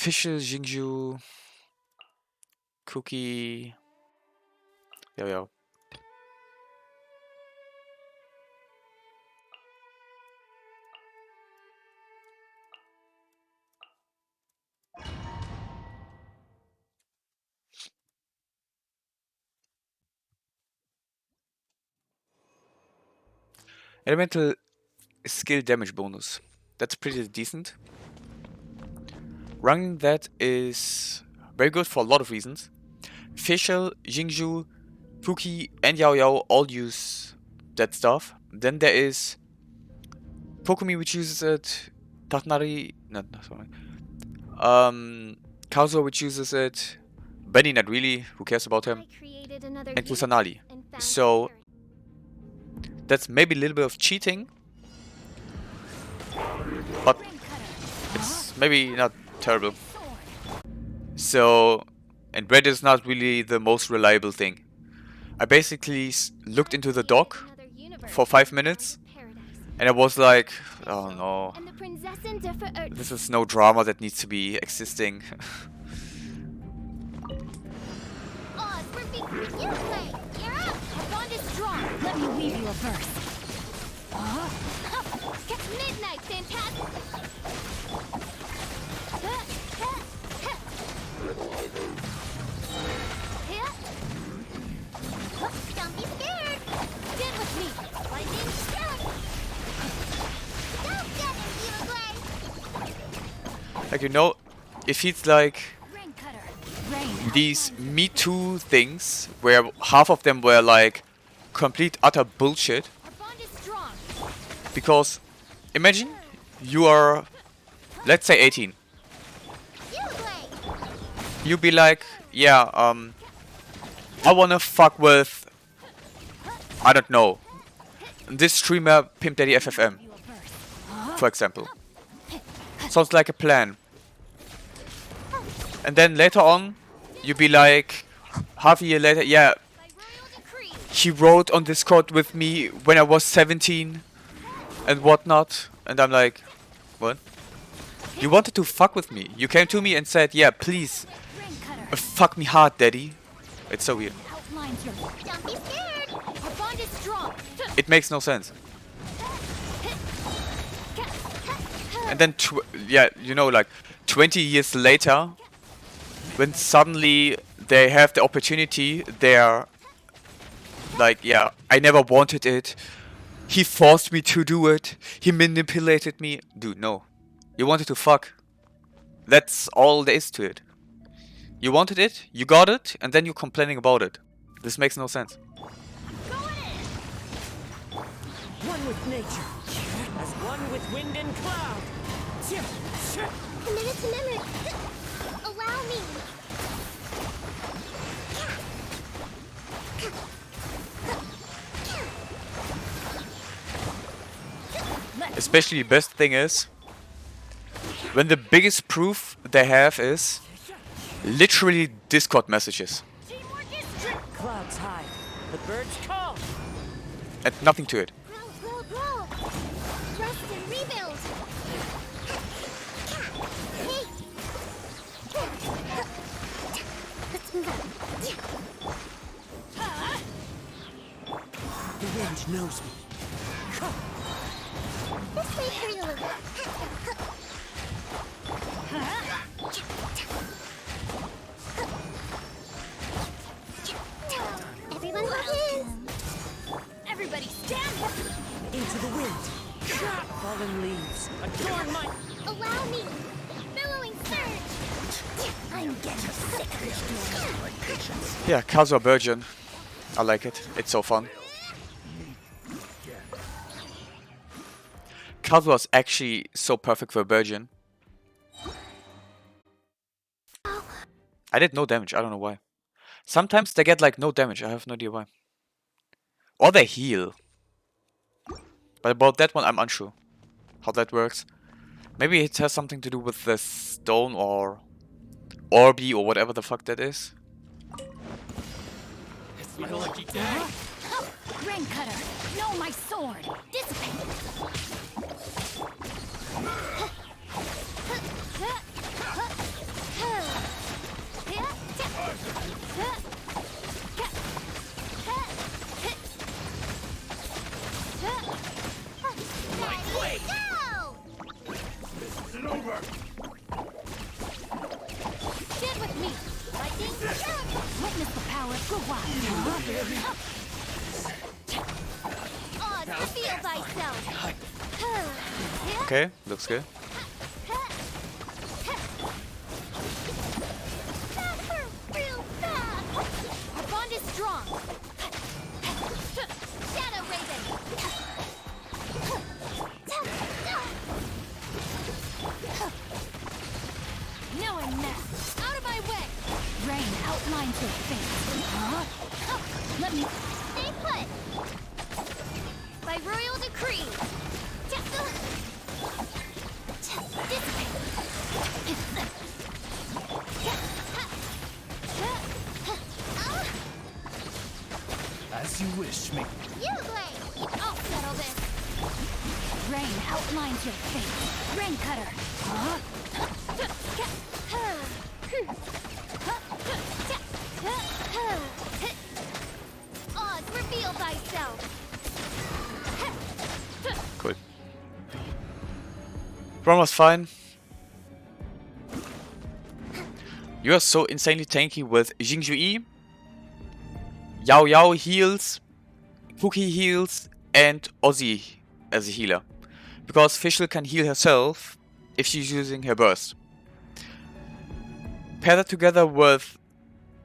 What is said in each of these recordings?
Fischl, Jingju, Cookie. Yo yo. Elemental skill damage bonus. That's pretty decent. Running that is very good for a lot of reasons. Fischl, Jingju, Puki, and Yao Yao all use that stuff. Then there is Pokumi, which uses it. Tatnari, no, sorry. Kazuha, which uses it. Benny, not really. Who cares about him? And Kusanali. So that's maybe a little bit of cheating, but it's maybe not terrible. So, and red is not really the most reliable thing. I basically looked into the dock for 5 minutes, and I was like, oh no, this is no drama that needs to be existing. Let me weave you a verse. Midnight, fantastic. Don't be scared. Get with me. Lightning strike. Don't get in, Like, you know, it feels like these Me Too things, where half of them were like complete utter bullshit. Because imagine you are, let's say 18. You be like, yeah, I wanna fuck with, I don't know, this streamer Pimp Daddy FFM, for example. Sounds like a plan. And then later on, you be like, half a year later, yeah, he wrote on Discord with me when I was 17 and whatnot. And I'm like, what? You wanted to fuck with me. You came to me and said, yeah, please, fuck me hard, daddy. It's so weird. It makes no sense. And then, yeah, you know, like 20 years later, when suddenly they have the opportunity, they're like, yeah, I never wanted it. He forced me to do it. He manipulated me. Dude, no. You wanted to fuck. That's all there is to it. You wanted it, you got it, and then you're complaining about it. This makes no sense. One with nature, as one with wind and cloud. A minute. Allow me. Especially the best thing is, when the biggest proof they have is literally Discord messages. Clouds high, the birds call. And nothing to it. Grow. Rest and rebuild. Hey. Let's move on. The wind knows me. This way for you. Everyone begin. Everybody stand Into the wind. Fallen leaves. Adorn my... Allow me. Billowing surge. I'm getting sick of this. Yeah, Kazuha Burgeon. I like it. It's so fun. Kazuha is actually so perfect for Burgeon. I did no damage. I don't know why. Sometimes they get like no damage. I have no idea why. Or they heal. But about that one, I'm unsure how that works. Maybe it has something to do with the stone or Orbi or whatever the fuck that is. It's my lucky day. Rain cutter. No, my sword. Dissipate. Reveal thyself. Okay, looks good. Faster, real fast. Our bond is strong. Shadow Raven. No I'm mad. Out of my way. Rain outlines your face. Huh? Let me... Stay put. By royal decree. As you wish, me. You blade. I'll settle this. Rain outlines your face. Rain cutter. Huh? Oz, reveal thyself. Cool. Run was fine. You are so insanely tanky with Jingju E, Yao Yao heals, Cookie heals, and Ozzy as a healer. Because Fischl can heal herself if she's using her burst. Pair that together with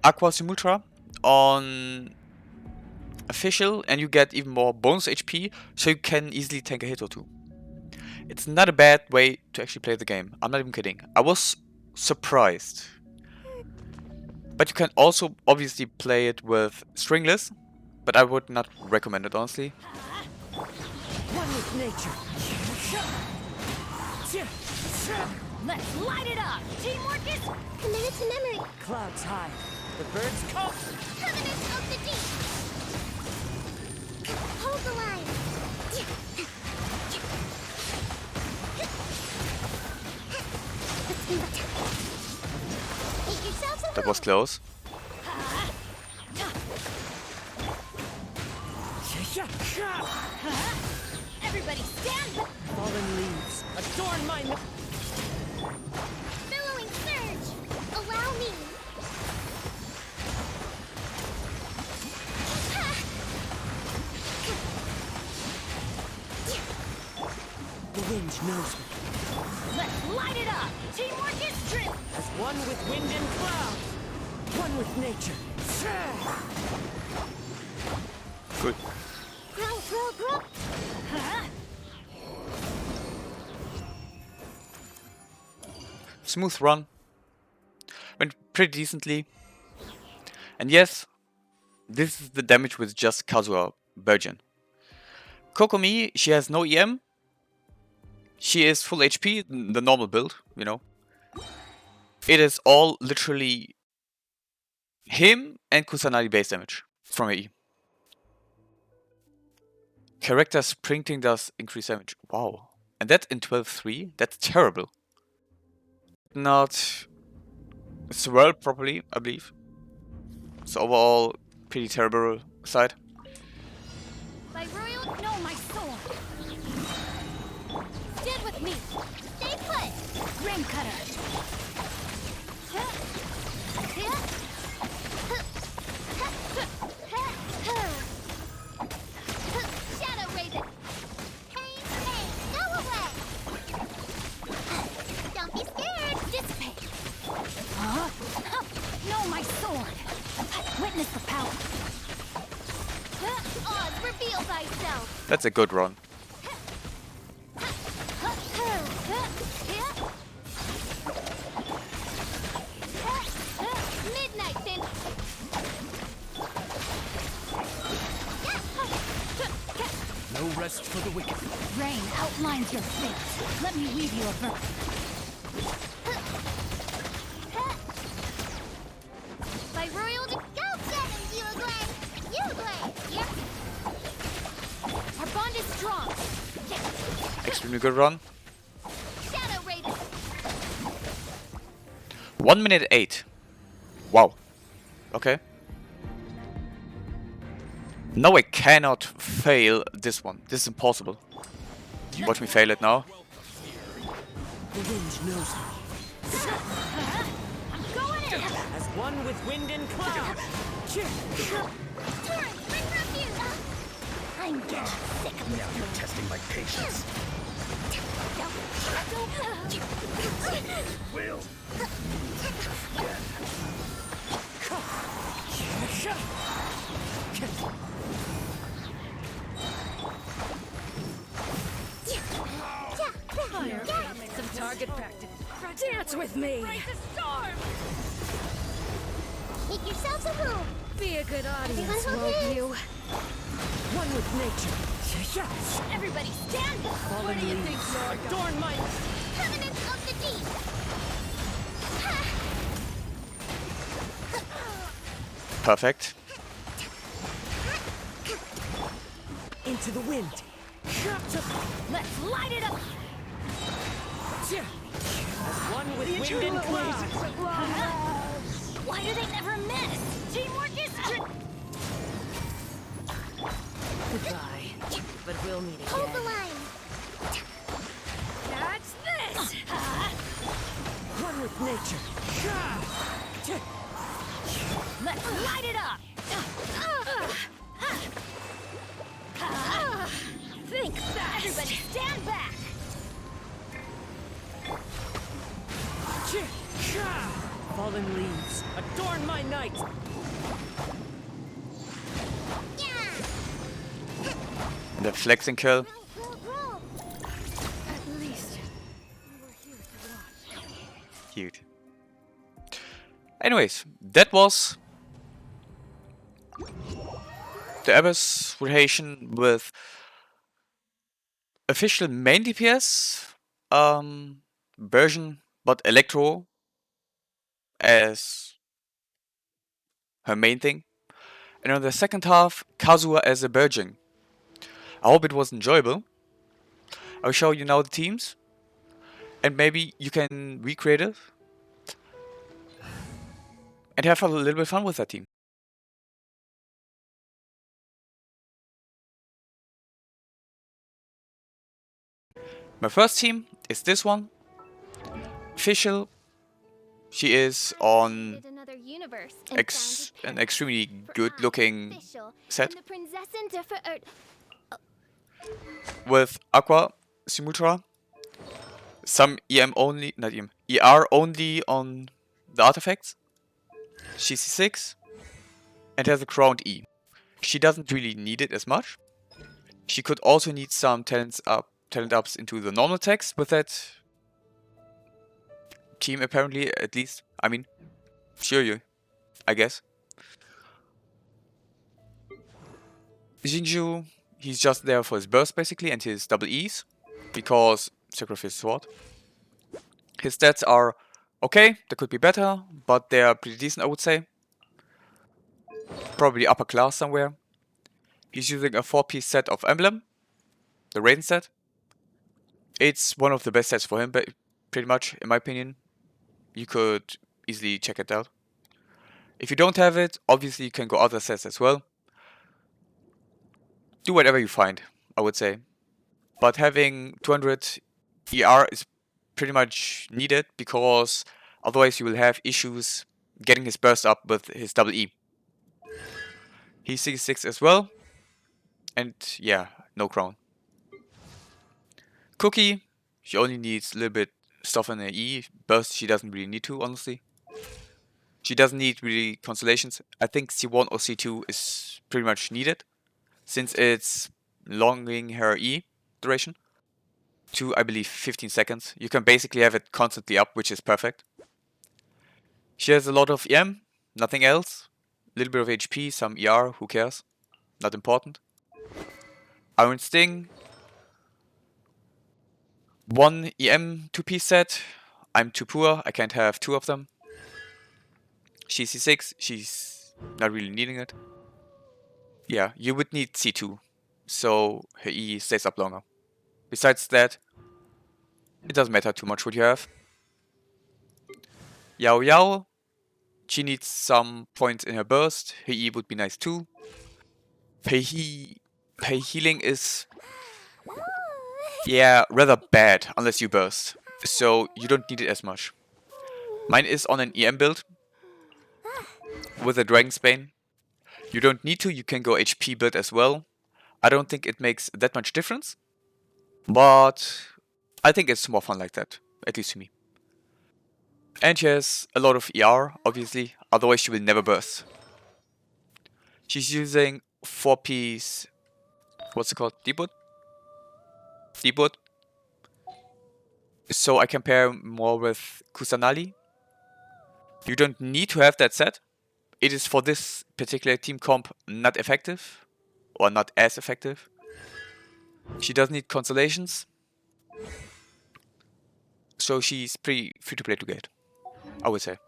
Aqua Simultra on Fischl and you get even more bonus HP, so you can easily tank a hit or two. It's not a bad way to actually play the game. I'm not even kidding. I was surprised. But you can also obviously play it with stringless, but I would not recommend it honestly. One with nature. Let's light it up. Teamwork is committed to memory. Clouds high. The birds call. Covenant of the deep. Hold the line. Make yourselves at That was home. close. Everybody stand. Fallen leaves. Adorn my... Billowing surge. Allow me. The wind knows me. Let's light it up. Teamwork is true. As one with wind and cloud. One with nature. Good. Grow, grow, grow. Huh? Smooth run. Went pretty decently. And yes, this is the damage with just Kazuha Burgeon. Kokomi, she has no EM. She is full HP, the normal build, you know. It is all literally him and Kusanagi base damage from her E. Character sprinting does increase damage. Wow. And that in 12-3? That's terrible. Not swirled properly, I believe. So overall, pretty terrible side. By royal. No, my sword. Stand with me. Stay put. Rain cutter. Shadow Raven. Pain, pain, go away. Don't be scared. Dissipate. Huh? No, my sword. Witness the power. Oz, reveal thyself. That's a good run. Midnight Fin. No rest for the wicked. Rain outlines your face. Let me weave you a verse. By royal go get him, you Glenn. You Glenn. Yep. Our bond is strong. Extremely good run. Shadow Raven. 1 minute 8. Wow. Okay. No, I cannot fail this one. This is impossible. Watch me fail it now. The wind knows me. I'm going in. As one with wind and cloud. Torrent, bring refuge. I I'm getting sick of Now you're testing my patience. Will. some target practice. Dance with me. Make yourselves a room. Be a good audience, Everyone won't okay? you? One with nature. Yes. Everybody stand back. Fallen leaves. Adorn my... Covenants of the deep. Perfect. Into the wind. Let's light it up. As one with wind and clay. Why do they never miss? Teamwork is Goodbye. But we'll meet again. Hold the line. That's this. One with nature. Let's light it up. Think fast. Everybody stand back. Fallen leaves. Adorn my night. The flexing kill. Roll. At least Cute. Anyways, that was the Abyss rotation with official main DPS, Burgeon, but Electro as her main thing. And on the second half, Kazuha as a Burgeon. I hope it was enjoyable. I'll show you now the teams. And maybe you can recreate it. And have a little bit of fun with that team. My first team is this one. Fischl. She is on Did another universe and an found a extremely for good I, looking Fischl, set and the Prinzessin der Verirrt. with Aqua Symultra. Some EM only, not EM, ER only on the artifacts. She's C6 and has a crowned E. She doesn't really need it as much. She could also need some talent ups into the normal text with that team apparently, at least. I mean, sure you, I guess. Jinju, he's just there for his burst basically and his double E's, because sacrifice sword. His stats are okay, they could be better, but they are pretty decent I would say. Probably upper class somewhere. He's using a 4-piece set of emblem, the Raiden set. It's one of the best sets for him, pretty much, in my opinion. You could easily check it out. If you don't have it, obviously you can go other sets as well. Do whatever you find, I would say. But having 200 ER is pretty much needed, because otherwise you will have issues getting his burst up with his double E. He's 66 as well. And yeah, no crown. Cookie, she only needs a little bit stuff in her E. Burst she doesn't really need to, honestly. She doesn't need really constellations. I think C1 or C2 is pretty much needed, since it's longing her E duration to, I believe, 15 seconds. You can basically have it constantly up, which is perfect. She has a lot of EM, nothing else. A little bit of HP, some ER, who cares? Not important. Iron Sting. 1 EM 2-piece set. I'm too poor, I can't have 2 of them. She's C6, she's not really needing it. Yeah, you would need C2, so her E stays up longer. Besides that, it doesn't matter too much what you have. Yao Yao, she needs some points in her burst. Her E would be nice too. Her healing is, yeah, rather bad unless you burst, so you don't need it as much. Mine is on an EM build with a Dragon's Bane. You don't need to, you can go HP build as well. I don't think it makes that much difference, but I think it's more fun like that, at least to me. And she has a lot of ER, obviously, otherwise she will never burst. She's using 4-piece, what's it called, deboot? Deboot. So I compare more with Kusanali. You don't need to have that set. It is for this particular team comp not effective, or not as effective. She doesn't need constellations, so she's pretty free to play to get, I would say.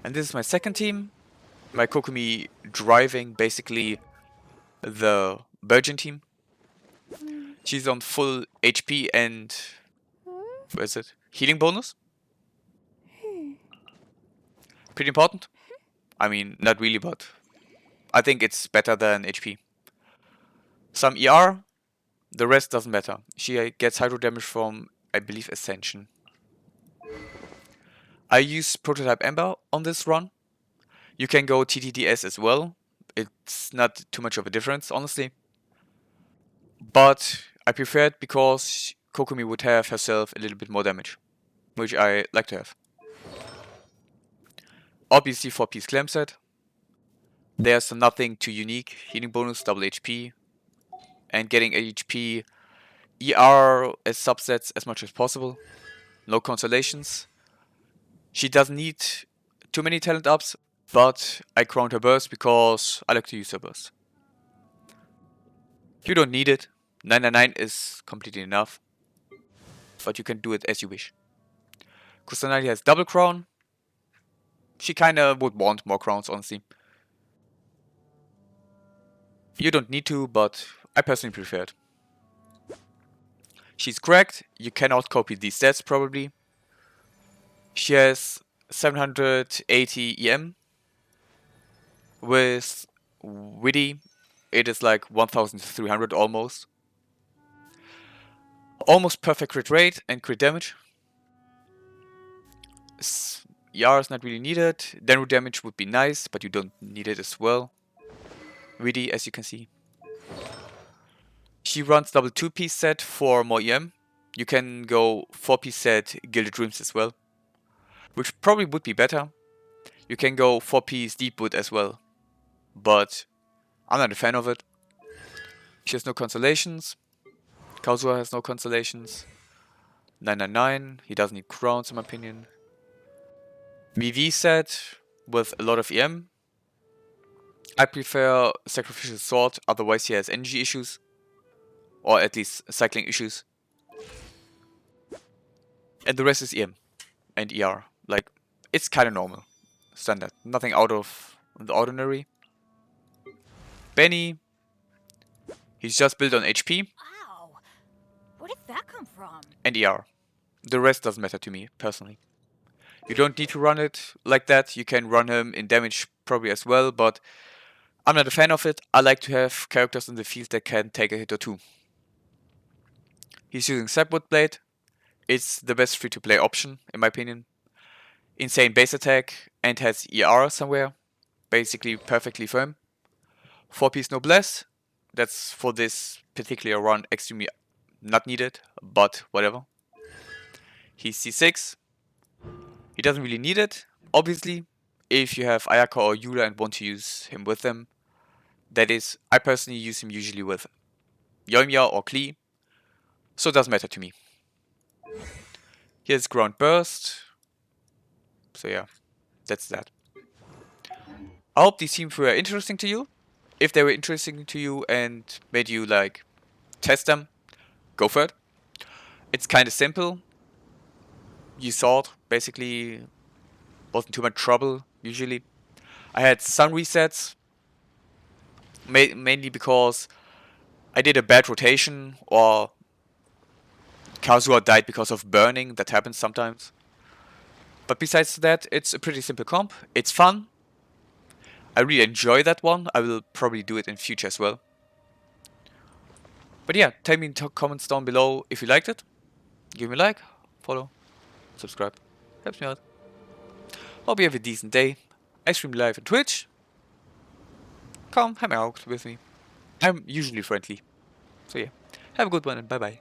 And this is my second team. My Kokomi driving basically the Burgeon team. She's on full HP and where is it? Healing bonus. Pretty important. I mean, not really, but I think it's better than HP. Some ER, the rest doesn't matter. She gets hydro damage from, I believe, Ascension. I use Prototype Ember on this run. You can go TTDS as well. It's not too much of a difference, honestly. But I prefer it because Kokomi would have herself a little bit more damage, which I like to have. Obviously 4-piece clam set. There's nothing too unique. Healing bonus, double HP, and getting HP ER as subsets as much as possible. No constellations. She doesn't need too many talent ups, but I crowned her burst because I like to use her burst. You don't need it. 999 is completely enough, but you can do it as you wish. Kusanagi has double crown. She kinda would want more crowns, honestly. You don't need to, but I personally prefer it. She's cracked. You cannot copy these stats, probably. She has 780 EM. With Witty, it is like 1300 almost. Almost perfect crit rate and crit damage. ER is not really needed. Denru damage would be nice, but you don't need it as well. Witty, as you can see. She runs double 2-piece set for more EM. You can go 4-piece set Gilded Dreams as well, which probably would be better. You can go 4-piece Deep Wood as well, but I'm not a fan of it. She has no constellations. Kazuha has no constellations. 999, he doesn't need crowns in my opinion. VV set with a lot of EM. I prefer Sacrificial Sword, otherwise he has energy issues. Or at least cycling issues. And the rest is EM and ER. Like, it's kinda normal. Standard. Nothing out of the ordinary. Benny. He's just built on HP. Wow. Where did that come from? And ER. The rest doesn't matter to me, personally. You don't need to run it like that. You can run him in damage probably as well, but I'm not a fan of it. I like to have characters in the field that can take a hit or two. He's using Sapwood Blade. It's the best free-to-play option, in my opinion. Insane base attack and has ER somewhere. Basically perfectly firm. 4-piece Noblesse. That's for this particular run extremely not needed, but whatever. He's C6. He doesn't really need it, obviously, if you have Ayaka or Yura and want to use him with them. That is, I personally use him usually with Yoimiya or Klee, so it doesn't matter to me. Here's Ground Burst. So yeah, that's that. I hope these teams were interesting to you. If they were interesting to you and made you like test them, go for it. It's kind of simple. You saw it, basically wasn't too much trouble usually. I had some resets, mainly because I did a bad rotation or Kazuha died because of burning. That happens sometimes. But besides that, it's a pretty simple comp. It's fun. I really enjoy that one. I will probably do it in future as well. But yeah, tell me in the comments down below if you liked it. Give me a like, follow, subscribe. Helps me out. Hope you have a decent day. I stream live on Twitch. Come hang out with me. I'm usually friendly. So yeah, have a good one and bye bye.